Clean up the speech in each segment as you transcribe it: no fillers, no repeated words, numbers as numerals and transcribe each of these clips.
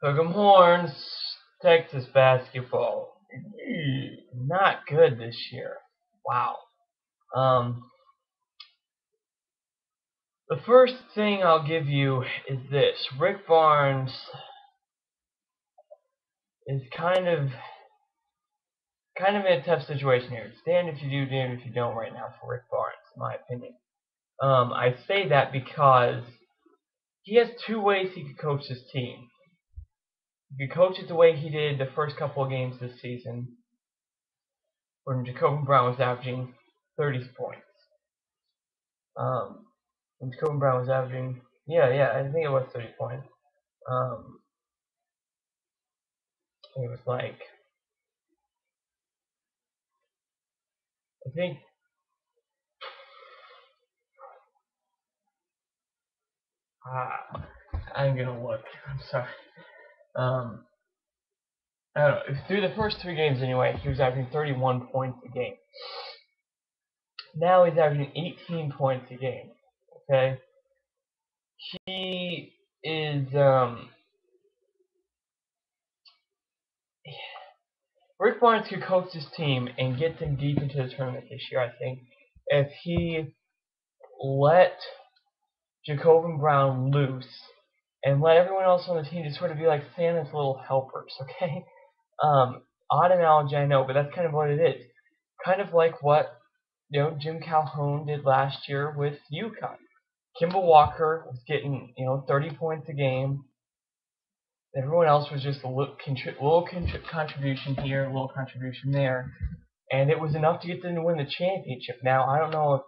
Hook'em horns, Texas basketball. Not good this year. Wow. Um, the first thing I'll give you is this. Rick Barnes is kind of in a tough situation here. It's damned if you do, damned if you don't right now for Rick Barnes, in my opinion. I say that because he has two ways he could coach this team. He could coach it the way he did the first couple of games this season, when Jacoby Brown was averaging 30 points. When Jacoby Brown was averaging, yeah, I think it was 30 points. It was like, I think, I'm gonna look. I'm sorry. I don't know. Through the first three games anyway, he was averaging 31 points a game. Now he's averaging 18 points a game. Okay, he is Rick Barnes could coach this team and get them deep into the tournament this year. I think if he let Jacoby Brown loose and let everyone else on the team just sort of be like Santa's little helpers. Okay, odd analogy, I know, but that's kind of what it is. Kind of like what Jim Calhoun did last year with UConn. Kimball Walker was getting 30 points a game. Everyone else was just a little contribution here, a little contribution there, and it was enough to get them to win the championship. Now I don't know if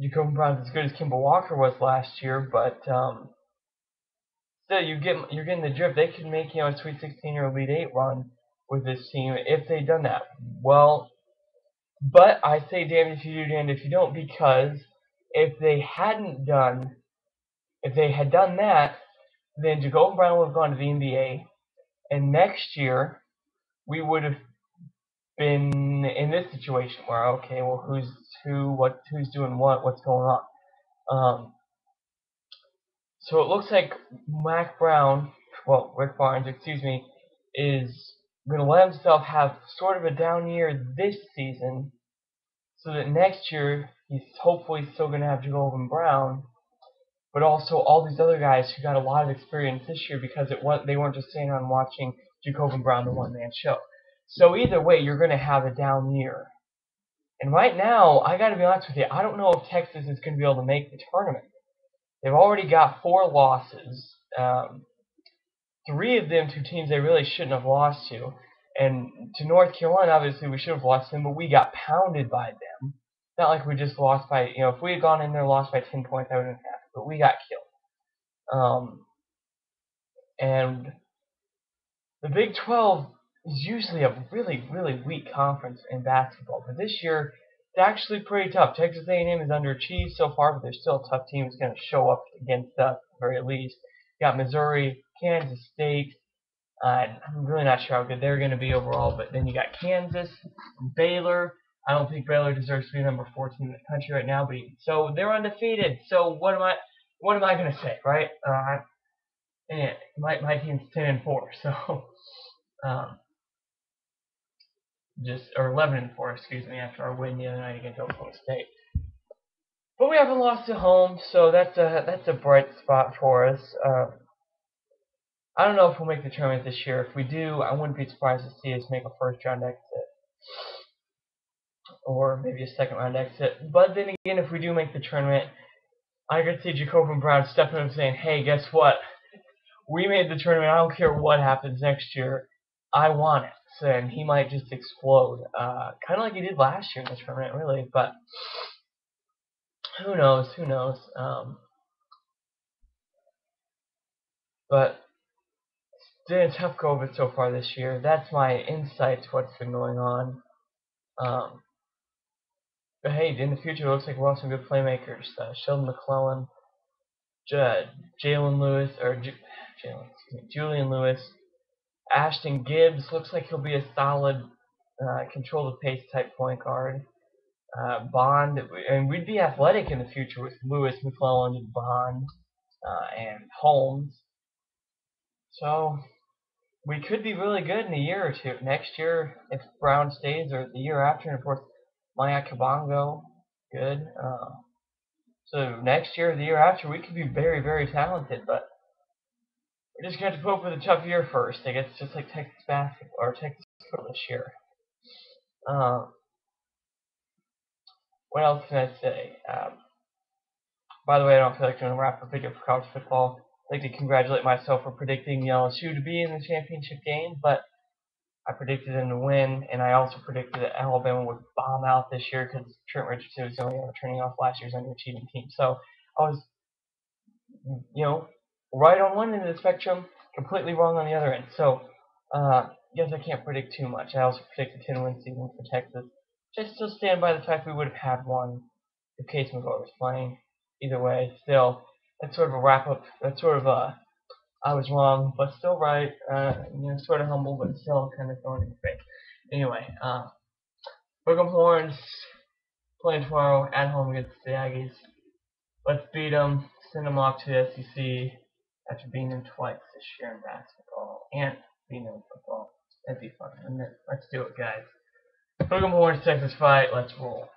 Jacoby Brown's as good as Kimball Walker was last year, but still, you're getting the drift. They could make a Sweet 16 or Elite 8 run with this team if they'd done that. Well, but I say damned if you do, damned if you don't, because if they had done that, then Jacoby Brown would have gone to the NBA, and next year we would have been in this situation where, okay, well, who's doing what's going on. So it looks like Rick Barnes, excuse me, is going to let himself have sort of a down year this season, so that next year he's hopefully still going to have Jacoby Brown, but also all these other guys who got a lot of experience this year because they weren't just sitting around watching Jacoby Brown, the one-man show. So either way, you're going to have a down year. And right now, I got to be honest with you, I don't know if Texas is going to be able to make the tournament. They've already got 4 losses. 3 of them to teams they really shouldn't have lost to. And to North Carolina, obviously, we should have lost them, but we got pounded by them. Not like we just lost by, if we had gone in there and lost by 10 points, I wouldn't have happened. But we got killed. And the Big 12 is usually a really, really weak conference in basketball. But this year, it's actually pretty tough. Texas A&M is underachieved so far, but they're still a tough team that's going to show up against us, at the very least. You got Missouri, Kansas State. I'm really not sure how good they're going to be overall, but then you got Kansas, Baylor. I don't think Baylor deserves to be number 14 in the country right now, so they're undefeated. So what am I going to say, right? And my team's 10-4, so or 11-4, excuse me, after our win the other night against Oklahoma State. But we haven't lost at home, so that's a bright spot for us. I don't know if we'll make the tournament this year. If we do, I wouldn't be surprised to see us make a first-round exit, or maybe a second-round exit. But then again, if we do make the tournament, I could see Jacoby Brown stepping up and saying, "Hey, guess what? We made the tournament. I don't care what happens next year. I want it." So, and he might just explode, kind of like he did last year in the tournament, really. But who knows? Who knows? But it's been a tough go of it so far this year. That's my insight to what's been going on. But hey, in the future, it looks like we'll have some good playmakers. Sheldon McClellan, Julian Lewis, Ashton Gibbs looks like he'll be a solid, control the pace type point guard. Bond, and we'd be athletic in the future with Lewis, McClellan, and Bond, and Holmes. So we could be really good in a year or two. Next year, if Brown stays, or the year after, and of course, Maya Kabongo, good. So next year, or the year after, we could be very, very talented. But we're just gonna have to put up with a tough year first. I guess just like Texas basketball or Texas football this year. Uh, what else can I say? By the way, I don't feel like doing a wrap-up video for college football. I'd like to congratulate myself for predicting LSU to be in the championship game, but I predicted them to win, and I also predicted that Alabama would bomb out this year because Trent Richardson was the only one turning off last year's underachieving team. So I was, right on one end of the spectrum, completely wrong on the other end. So, yes, I can't predict too much. I also predicted a 10-win season for Texas. Which I still stand by the fact we would have had one if Case McGuire was playing. Either way, still, that's sort of a wrap-up. That's sort of a I was wrong, but still right. Sort of humble, but still kind of going in faith. Anyway, Brigham Horns playing tomorrow at home against the Aggies. Let's beat them, send them off to the SEC after beating them twice this year in basketball and beating them in football. That'd be fun, wouldn't it? Let's do it, guys. Brigham Horns, Texas fight. Let's roll.